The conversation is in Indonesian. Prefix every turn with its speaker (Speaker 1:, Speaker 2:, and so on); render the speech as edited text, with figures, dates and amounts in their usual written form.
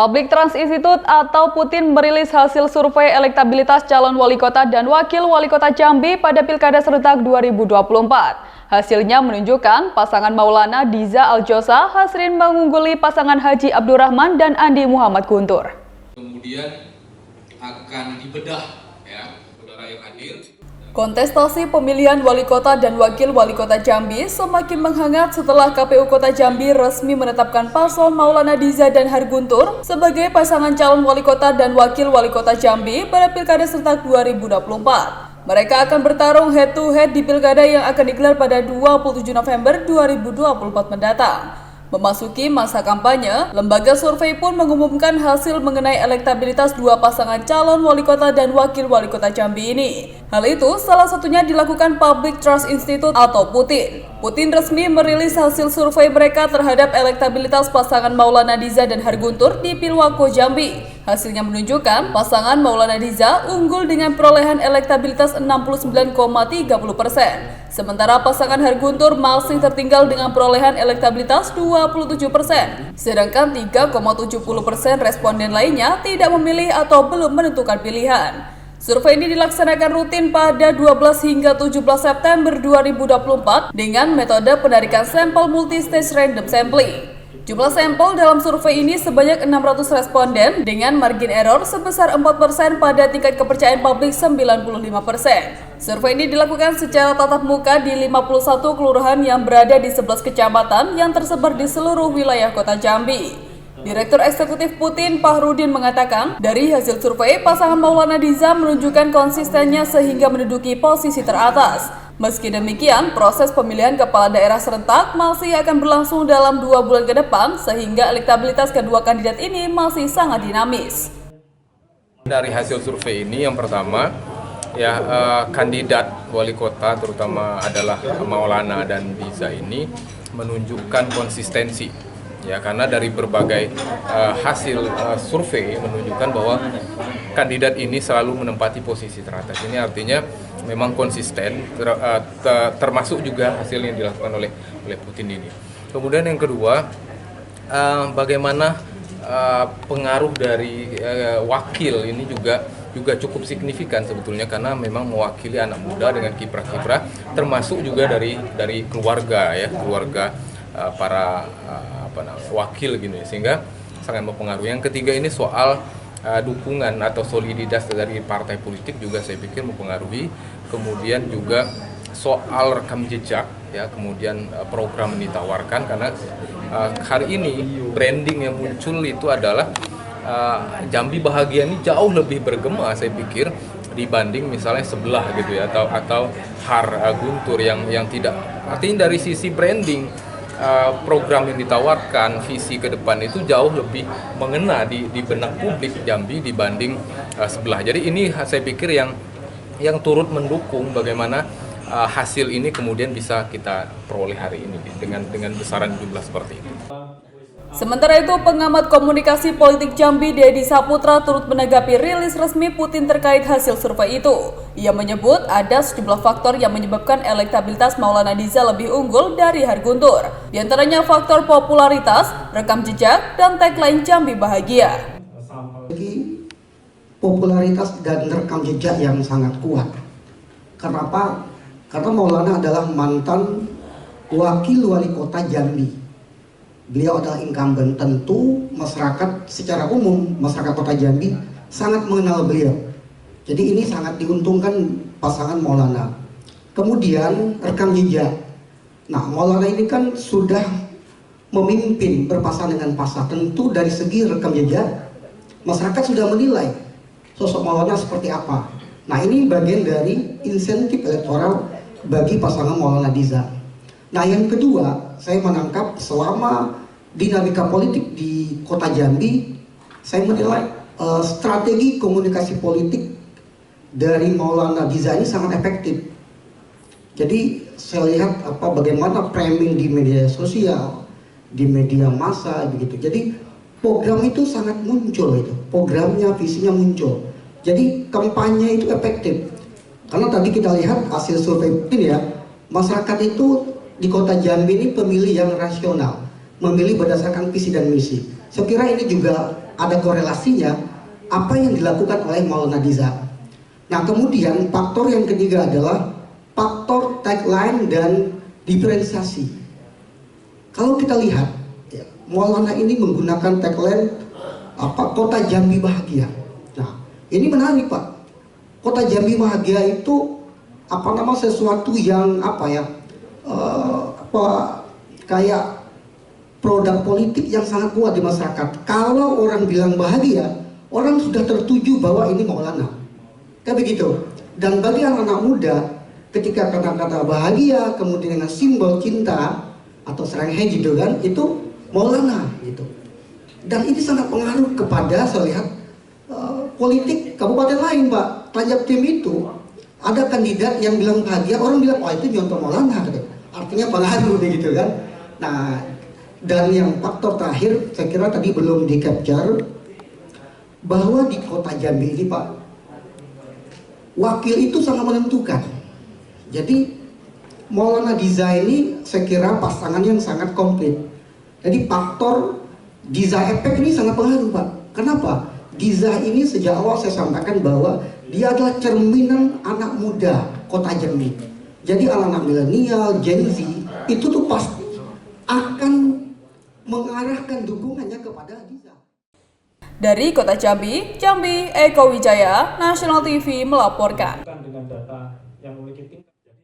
Speaker 1: Public Trust Institute atau Putin merilis hasil survei elektabilitas calon wali kota dan wakil wali kota Jambi pada Pilkada serentak 2024. Hasilnya menunjukkan pasangan Maulana Diza Aljosa Hasrin mengungguli pasangan Haji Abdurrahman dan Andi Muhammad Guntur.
Speaker 2: Kemudian akan dibedah ya, saudara yang hadir.
Speaker 1: Kontestasi pemilihan wali kota dan wakil wali kota Jambi semakin menghangat setelah KPU Kota Jambi resmi menetapkan paslon Maulana Diza dan Harguntur sebagai pasangan calon wali kota dan wakil wali kota Jambi pada Pilkada serentak 2024. Mereka akan bertarung head-to-head di Pilkada yang akan digelar pada 27 November 2024 mendatang. Memasuki masa kampanye, lembaga survei pun mengumumkan hasil mengenai elektabilitas dua pasangan calon wali kota dan wakil wali kota Jambi ini. Hal itu salah satunya dilakukan Public Trust Institute atau Putin. Putin resmi merilis hasil survei mereka terhadap elektabilitas pasangan Maulana Diza dan Harguntur di Pilwako Jambi. Hasilnya menunjukkan pasangan Maulana Diza unggul dengan perolehan elektabilitas 69,30%. Sementara pasangan Harguntur masih tertinggal dengan perolehan elektabilitas 27%. Sedangkan 3,70% responden lainnya tidak memilih atau belum menentukan pilihan. Survei ini dilaksanakan rutin pada 12 hingga 17 September 2024 dengan metode penarikan sampel multistage random sampling. Jumlah sampel dalam survei ini sebanyak 600 responden dengan margin error sebesar 4% pada tingkat kepercayaan publik 95%. Survei ini dilakukan secara tatap muka di 51 kelurahan yang berada di 11 kecamatan yang tersebar di seluruh wilayah kota Jambi. Direktur Eksekutif Putin, Pahrudin, mengatakan dari hasil survei pasangan Maulana Diza menunjukkan konsistennya sehingga menduduki posisi teratas. Meski demikian, proses pemilihan kepala daerah serentak masih akan berlangsung dalam 2 bulan ke depan sehingga elektabilitas kedua kandidat ini masih sangat dinamis.
Speaker 3: Dari hasil survei ini yang pertama, kandidat wali kota terutama adalah Maulana dan Diza ini menunjukkan konsistensi. Ya, karena dari berbagai hasil survei menunjukkan bahwa kandidat ini selalu menempati posisi teratas. Ini artinya memang konsisten, termasuk juga hasil yang dilakukan oleh Putin ini. Kemudian yang kedua, bagaimana pengaruh dari wakil ini juga cukup signifikan sebetulnya, karena memang mewakili anak muda dengan kiprah-kiprah, termasuk juga dari keluarga para wakil gini, sehingga sangat mempengaruhi. Yang ketiga ini soal dukungan atau soliditas dari partai politik juga saya pikir mempengaruhi. Kemudian juga soal rekam jejak, ya, kemudian program yang ditawarkan, karena hari ini branding yang muncul itu adalah Jambi Bahagia ini jauh lebih bergema saya pikir dibanding misalnya sebelah gitu ya, atau Har Guntur yang tidak. Artinya dari sisi branding, program yang ditawarkan, visi ke depan itu jauh lebih mengena di benak publik Jambi dibanding sebelah. Jadi ini saya pikir yang turut mendukung bagaimana hasil ini kemudian bisa kita peroleh hari ini dengan besaran jumlah seperti itu.
Speaker 1: Sementara itu, pengamat komunikasi politik Jambi Dedi Saputra turut menanggapi rilis resmi Putin terkait hasil survei itu. Ia menyebut ada sejumlah faktor yang menyebabkan elektabilitas Maulana Diza lebih unggul dari Harguntur. Di antaranya faktor popularitas, rekam jejak, dan tagline Jambi Bahagia.
Speaker 4: Popularitas dan rekam jejak yang sangat kuat. Kenapa? Karena Maulana adalah mantan wakil wali kota Jambi. Beliau adalah incumbent, tentu masyarakat secara umum, masyarakat kota Jambi sangat mengenal beliau. Jadi ini sangat diuntungkan pasangan Maulana. Kemudian rekam jejak. Nah, Maulana ini kan sudah memimpin berpasangan dengan pasar. Tentu dari segi rekam jejak, masyarakat sudah menilai sosok Maulana seperti apa. Nah, ini bagian dari insentif elektoral bagi pasangan Maulana Diza. Nah, yang kedua, saya menangkap selama dinamika politik di kota Jambi, saya menilai strategi komunikasi politik dari Maulana Diza ini sangat efektif. Jadi saya lihat bagaimana framing di media sosial, di media massa begitu. Jadi program itu sangat muncul, itu programnya, visinya muncul. Jadi kampanye itu efektif. Karena tadi kita lihat hasil survei ini ya, masyarakat itu di kota Jambi ini pemilih yang rasional, memilih berdasarkan visi dan misi. Saya kira ini juga ada korelasinya apa yang dilakukan oleh Maulana Diza. Nah, kemudian faktor yang ketiga adalah faktor tagline dan diferensiasi. Kalau kita lihat, ya, Maulana ini menggunakan tagline Kota Jambi Bahagia. Nah, ini menarik, Pak. Kota Jambi Bahagia itu sesuatu yang kayak produk politik yang sangat kuat di masyarakat. Kalau orang bilang bahagia, orang sudah tertuju bahwa ini Maulana. Kayak begitu. Dan bagi anak-anak muda, ketika kata-kata bahagia kemudian dengan simbol cinta atau seranghe gitu kan, itu Maulana gitu. Dan ini sangat pengaruh kepada saya lihat politik kabupaten lain, Pak. Tajab Tim itu ada kandidat yang bilang bahagia, orang bilang oh itu nyontoh Maulana gitu. Artinya pengaruh begitu kan. Nah, dan yang faktor terakhir saya kira tadi belum di capture bahwa di kota Jambi ini, Pak, wakil itu sangat menentukan. Jadi Maulana Diza ini saya kira pasangan yang sangat komplit. Jadi faktor Diza efek ini sangat pengaruh, Pak. Kenapa? Diza ini sejak awal saya sampaikan bahwa dia adalah cerminan anak muda kota Jambi. Jadi anak-anak milenial, Gen Z itu tuh pasti akan mengarahkan dukungannya kepada Diza.
Speaker 1: Dari Kota Jambi, Eko Wijaya, National TV melaporkan.
Speaker 5: Dengan data yang memiliki tingkat